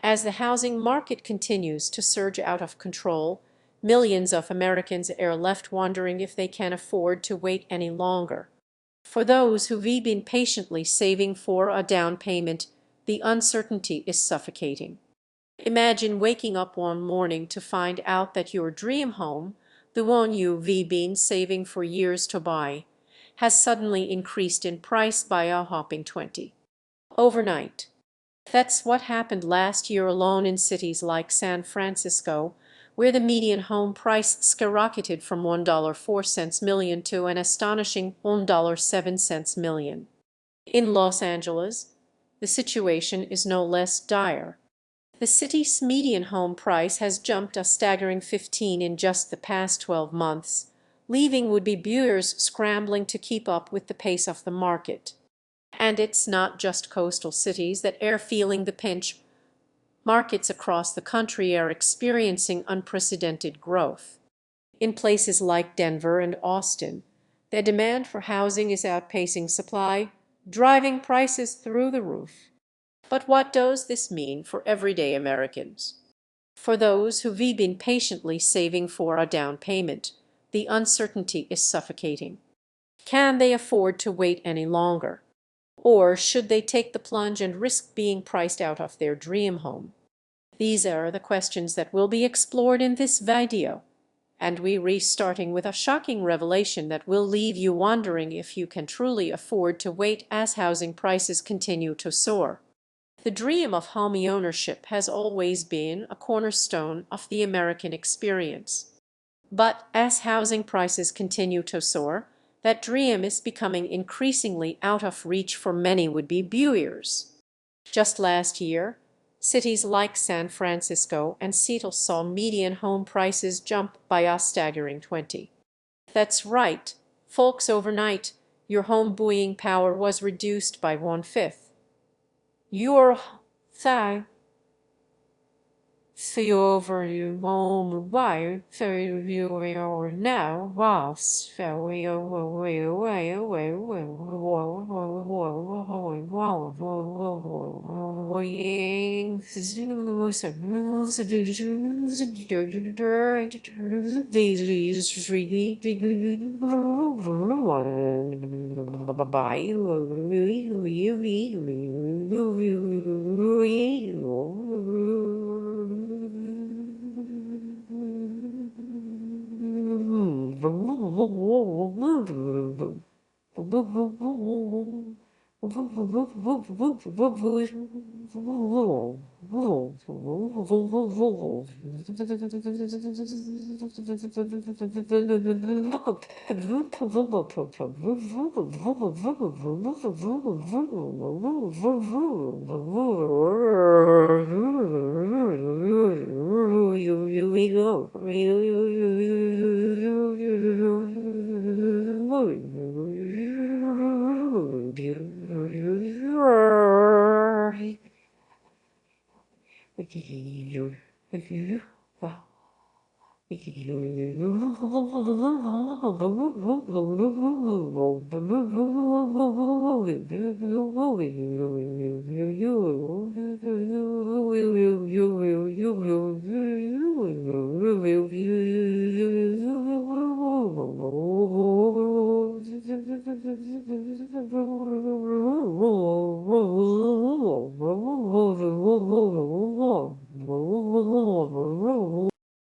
As the housing market continues to surge out of control, millions of Americans are left wondering if they can afford to wait any longer. For those who've been patiently saving for a down payment, the uncertainty is suffocating. Imagine waking up one morning to find out that your dream home, the one you've been saving for years to buy, has suddenly increased in price by a whopping 20 overnight. That's what happened last year alone in cities like San Francisco, where the median home price skyrocketed from $1.04 million to an astonishing $1.07 million. In Los Angeles, the situation is no less dire. The city's median home price has jumped a staggering 15 in just the past 12 months, leaving would-be buyers scrambling to keep up with the pace of the market. And it's not just coastal cities that are feeling the pinch. Markets across the country are experiencing unprecedented growth. In places like Denver and Austin, the demand for housing is outpacing supply, driving prices through the roof. But what does this mean for everyday Americans? For those who've been patiently saving for a down payment, the uncertainty is suffocating. Can they afford to wait any longer? Or should they take the plunge and risk being priced out of their dream home? These are the questions that will be explored in this video. And we're starting with a shocking revelation that will leave you wondering if you can truly afford to wait as housing prices continue to soar. The dream of homeownership has always been a cornerstone of the American experience. But as housing prices continue to soar, that dream is becoming increasingly out of reach for many would-be buyers. Just last year, cities like San Francisco and Seattle saw median home prices jump by a staggering 20. That's right, folks, overnight, your home buying power was reduced by 1/5. Your thigh see over you home wire so you are now was very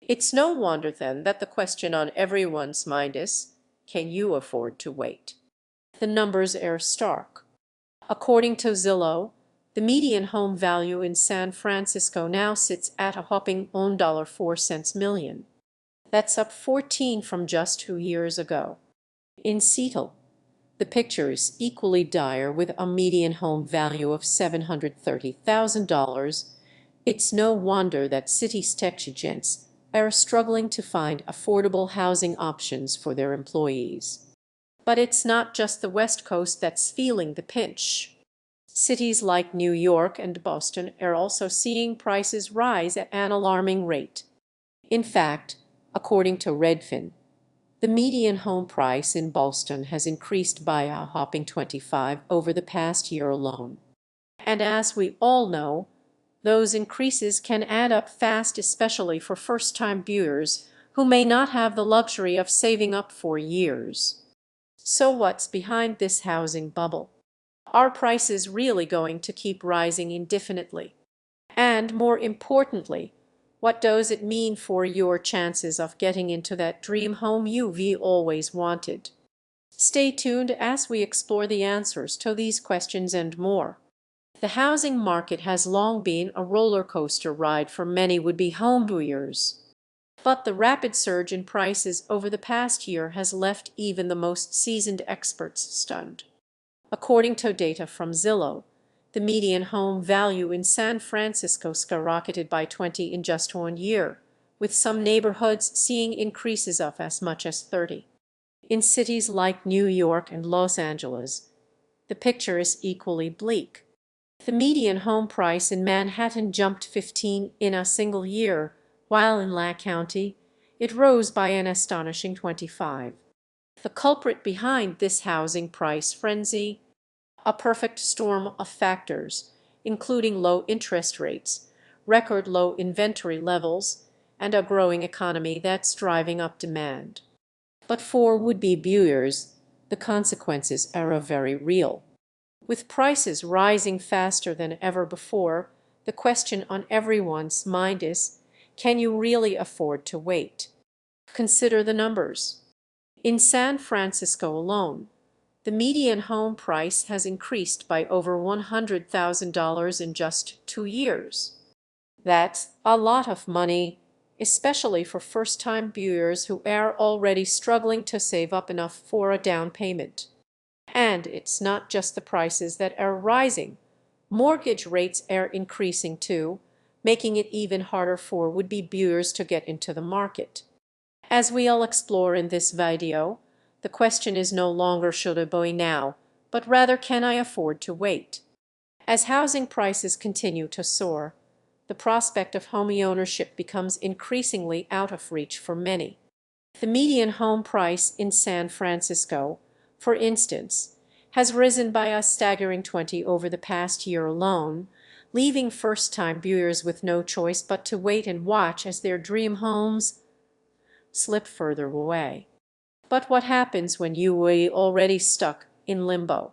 It's no wonder then that the question on everyone's mind is, can you afford to wait? The numbers are stark. According to Zillow, the median home value in San Francisco now sits at a whopping $1.04 million. That's up 14 from just 2 years ago. In Seattle, the picture is equally dire with a median home value of $730,000. It's no wonder that city's tech giants are struggling to find affordable housing options for their employees. But it's not just the West Coast that's feeling the pinch. Cities like New York and Boston are also seeing prices rise at an alarming rate. In fact, according to Redfin, the median home price in Boston has increased by a whopping 25 over the past year alone. And as we all know, Those increases can add up fast, especially for first-time viewers who may not have the luxury of saving up for years. So what's behind this housing bubble? Are prices really going to keep rising indefinitely? And more importantly, what does it mean for your chances of getting into that dream home you've always wanted? Stay tuned as we explore the answers to these questions and more. The housing market has long been a roller coaster ride for many would-be homebuyers. But the rapid surge in prices over the past year has left even the most seasoned experts stunned. According to data from Zillow, the median home value in San Francisco skyrocketed by 20 in just 1 year, with some neighborhoods seeing increases of as much as 30. In cities like New York and Los Angeles, the picture is equally bleak. The median home price in Manhattan jumped 15 in a single year, while in La County, it rose by an astonishing 25. The culprit behind this housing price frenzy? A perfect storm of factors, including low interest rates, record low inventory levels, and a growing economy that's driving up demand. But for would-be viewers, the consequences are very real. With prices rising faster than ever before, the question on everyone's mind is, can you really afford to wait? Consider the numbers. In San Francisco alone, the median home price has increased by over $100,000 in just 2 years. That's a lot of money, especially for first-time viewers who are already struggling to save up enough for a down payment. And it's not just the prices that are rising. Mortgage rates are increasing too, making it even harder for would-be viewers to get into the market. As we'll explore in this video, the question is no longer should I buy now, but rather can I afford to wait? As housing prices continue to soar, the prospect of homeownership becomes increasingly out of reach for many. The median home price in San Francisco, for instance, has risen by a staggering 20 over the past year alone, leaving first-time viewers with no choice but to wait and watch as their dream homes slip further away. But what happens when you are already stuck in limbo?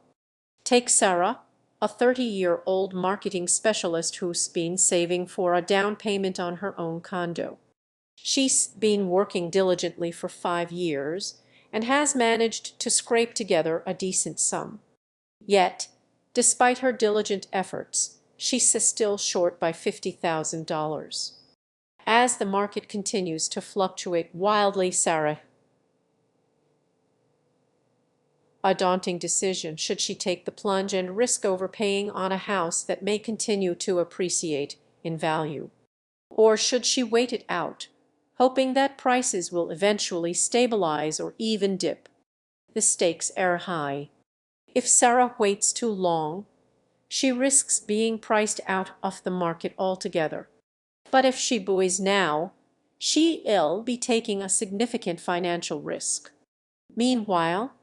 Take Sarah, a 30-year-old marketing specialist who's been saving for a down payment on her own condo. She's been working diligently for 5 years and has managed to scrape together a decent sum. Yet, despite her diligent efforts, she's still short by $50,000. As the market continues to fluctuate wildly, Sarah, a daunting decision. Should she take the plunge and risk overpaying on a house that may continue to appreciate in value? Or should she wait it out, hoping that prices will eventually stabilize or even dip? The stakes are high. If Sarah waits too long, she risks being priced out of the market altogether. But if she buys now, she'll be taking a significant financial risk. Meanwhile,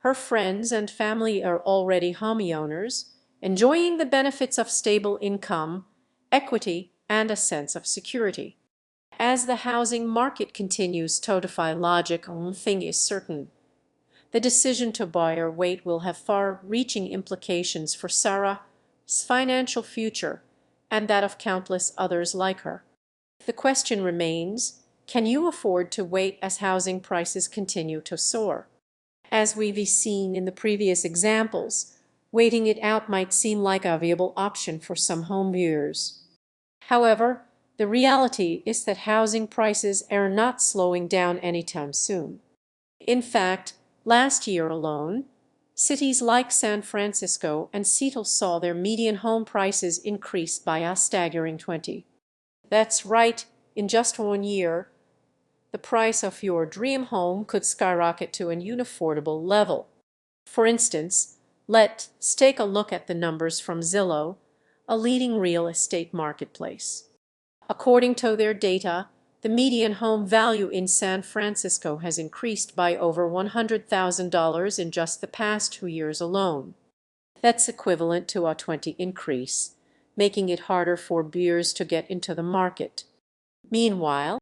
her friends and family are already homeowners, enjoying the benefits of stable income, equity, and a sense of security. As the housing market continues to defy logic, one thing is certain. The decision to buy or wait will have far-reaching implications for Sarah's financial future and that of countless others like her. The question remains, can you afford to wait as housing prices continue to soar? As we've seen in the previous examples, waiting it out might seem like a viable option for some homeowners. However, the reality is that housing prices are not slowing down anytime soon. In fact, last year alone, cities like San Francisco and Seattle saw their median home prices increase by a staggering 20. That's right, in just 1 year, the price of your dream home could skyrocket to an unaffordable level. For instance, let's take a look at the numbers from Zillow, a leading real estate marketplace. According to their data, the median home value in San Francisco has increased by over $100,000 in just the past 2 years alone. That's equivalent to a 20 increase, making it harder for beers to get into the market. Meanwhile,